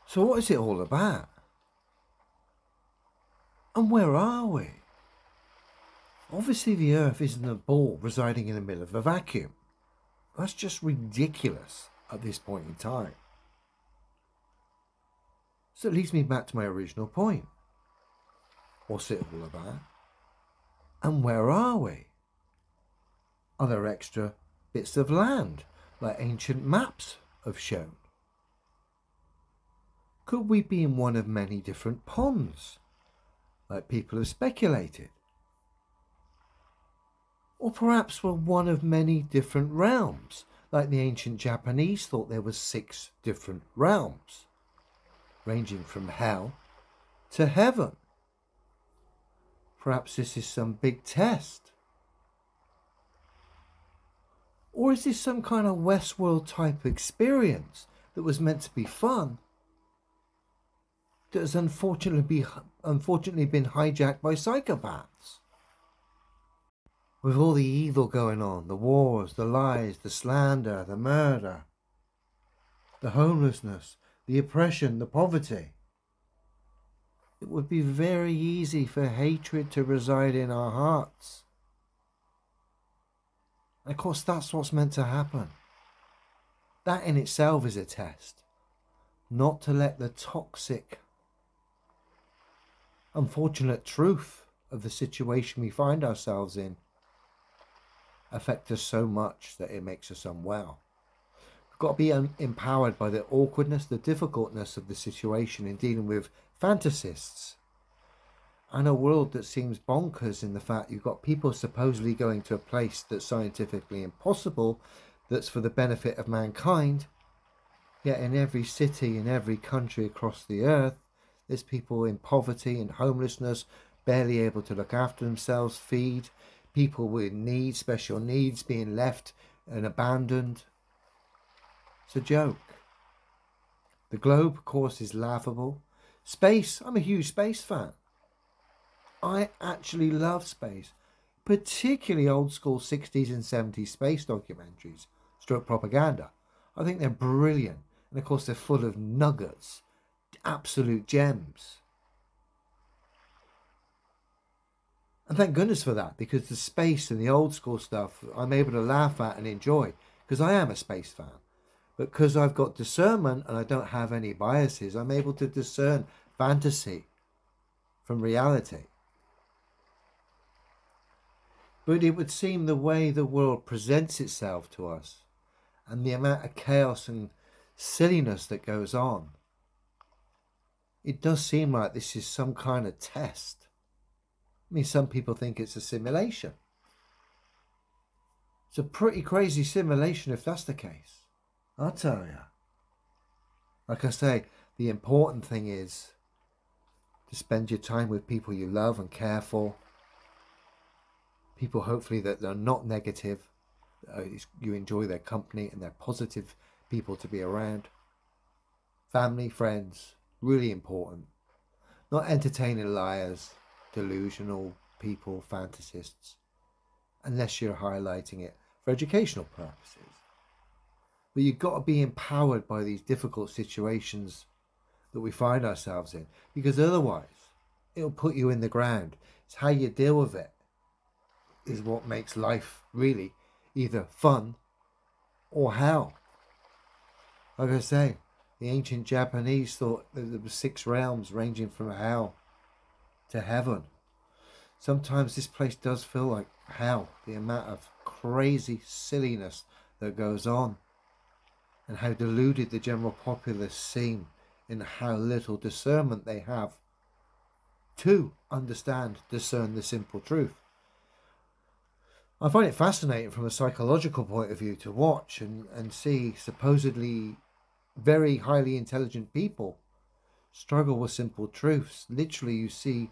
So what is it all about? And where are we? Obviously the Earth isn't a ball residing in the middle of a vacuum. That's just ridiculous at this point in time. So it leads me back to my original point. What's it all about? And where are we? Are there extra bits of land, like ancient maps have shown? Could we be in one of many different ponds, like people have speculated? Or perhaps we're one of many different realms, like the ancient Japanese thought there were 6 different realms, ranging from hell to heaven. Perhaps this is some big test. Or is this some kind of Westworld type experience that was meant to be fun, that has unfortunately been hijacked by psychopaths? With all the evil going on, the wars, the lies, the slander, the murder, the homelessness, the oppression, the poverty, it would be very easy for hatred to reside in our hearts. And of course, that's what's meant to happen. That in itself is a test. Not to let the toxic, unfortunate truth of the situation we find ourselves in affect us so much that it makes us unwell. We've got to be empowered by the awkwardness, the difficultness of the situation in dealing with fantasists and a world that seems bonkers in the fact you've got people supposedly going to a place that's scientifically impossible, that's for the benefit of mankind, yet in every city, in every country across the earth, there's people in poverty and homelessness, barely able to look after themselves, feed, people with needs, special needs, being left and abandoned. It's a joke. The globe, of course, is laughable. Space, I'm a huge space fan. I actually love space, particularly old school 60s and 70s space documentaries, stroke propaganda. I think they're brilliant. And of course, they're full of nuggets, absolute gems. And thank goodness for that, because the space and the old school stuff I'm able to laugh at and enjoy, because I am a space fan. But because I've got discernment and I don't have any biases, I'm able to discern fantasy from reality. But it would seem the way the world presents itself to us and the amount of chaos and silliness that goes on, it does seem like this is some kind of test. I mean, some people think it's a simulation. It's a pretty crazy simulation if that's the case. I'll tell you. Like I say, the important thing is to spend your time with people you love and care for. People hopefully that are not negative. You enjoy their company and they're positive people to be around. Family, friends, really important. Not entertaining liars, delusional people, fantasists, unless you're highlighting it for educational purposes. But you've got to be empowered by these difficult situations that we find ourselves in, because otherwise it'll put you in the ground. It's how you deal with it is what makes life really either fun or hell. Like I say, the ancient Japanese thought that there were 6 realms ranging from hell to heaven. Sometimes this place does feel like hell, the amount of crazy silliness that goes on and how deluded the general populace seem in how little discernment they have to understand, discern the simple truth. I find it fascinating from a psychological point of view to watch and see supposedly very highly intelligent people struggle with simple truths. Literally, you see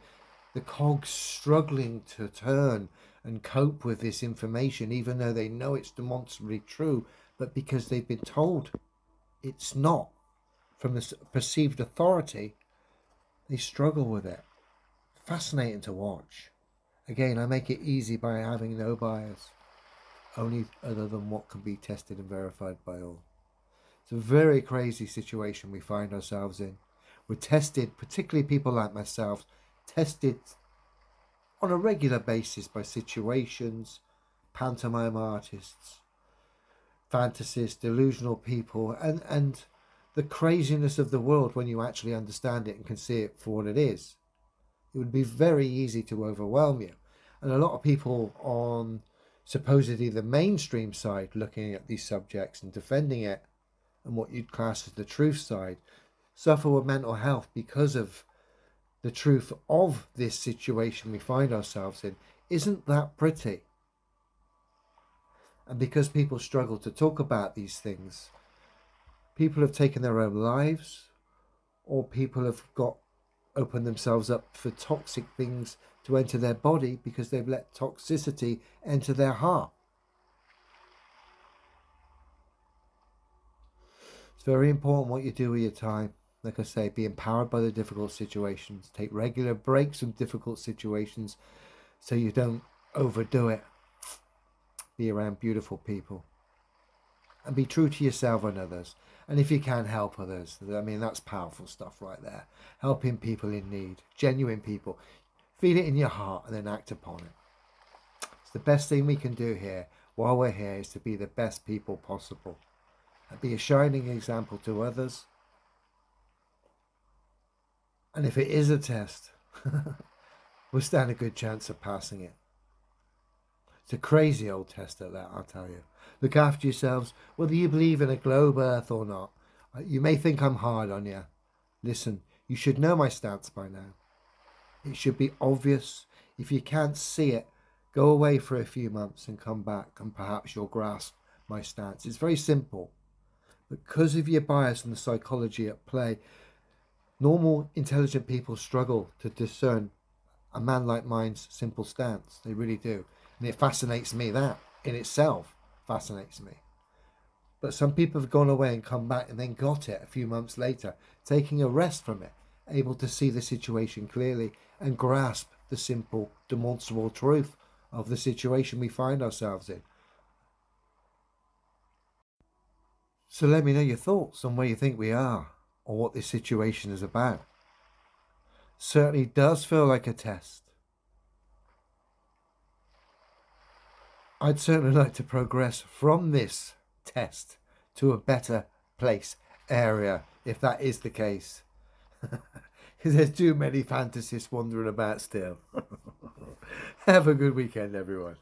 the cogs struggling to turn and cope with this information, even though they know it's demonstrably true, but because they've been told it's not from the perceived authority, they struggle with it. Fascinating to watch. Again, I make it easy by having no bias, only other than what can be tested and verified by all. It's a very crazy situation we find ourselves in. We're tested, particularly people like myself, tested on a regular basis by situations, pantomime artists, fantasists, delusional people, and the craziness of the world when you actually understand it and can see it for what it is. It would be very easy to overwhelm you. And a lot of people on supposedly the mainstream side looking at these subjects and defending it and what you'd class as the truth side suffer with mental health because of the truth of this situation we find ourselves in isn't that pretty. And because people struggle to talk about these things, people have taken their own lives, or people have opened themselves up for toxic things to enter their body because they've let toxicity enter their heart. It's very important what you do with your time. Like I say, be empowered by the difficult situations. Take regular breaks from difficult situations so you don't overdo it. Be around beautiful people. And be true to yourself and others. And if you can, help others. I mean, that's powerful stuff right there. Helping people in need, genuine people. Feel it in your heart and then act upon it. It's the best thing we can do here while we're here is to be the best people possible. And be a shining example to others. And if it is a test, we'll stand a good chance of passing it. It's a crazy old test at that, I'll tell you. Look after yourselves, whether you believe in a globe earth or not. You may think I'm hard on you. Listen, you should know my stance by now. It should be obvious. If you can't see it, go away for a few months and come back and perhaps you'll grasp my stance. It's very simple. Because of your bias and the psychology at play, normal, intelligent people struggle to discern a man like mine's simple stance. They really do. And it fascinates me. That in itself fascinates me. But some people have gone away and come back and then got it a few months later, taking a rest from it, able to see the situation clearly and grasp the simple, demonstrable truth of the situation we find ourselves in. So let me know your thoughts on where you think we are or what this situation is about. Certainly does feel like a test. I'd certainly like to progress from this test to a better place, area, if that is the case. Because there's too many fantasists wandering about still. Have a good weekend, everyone.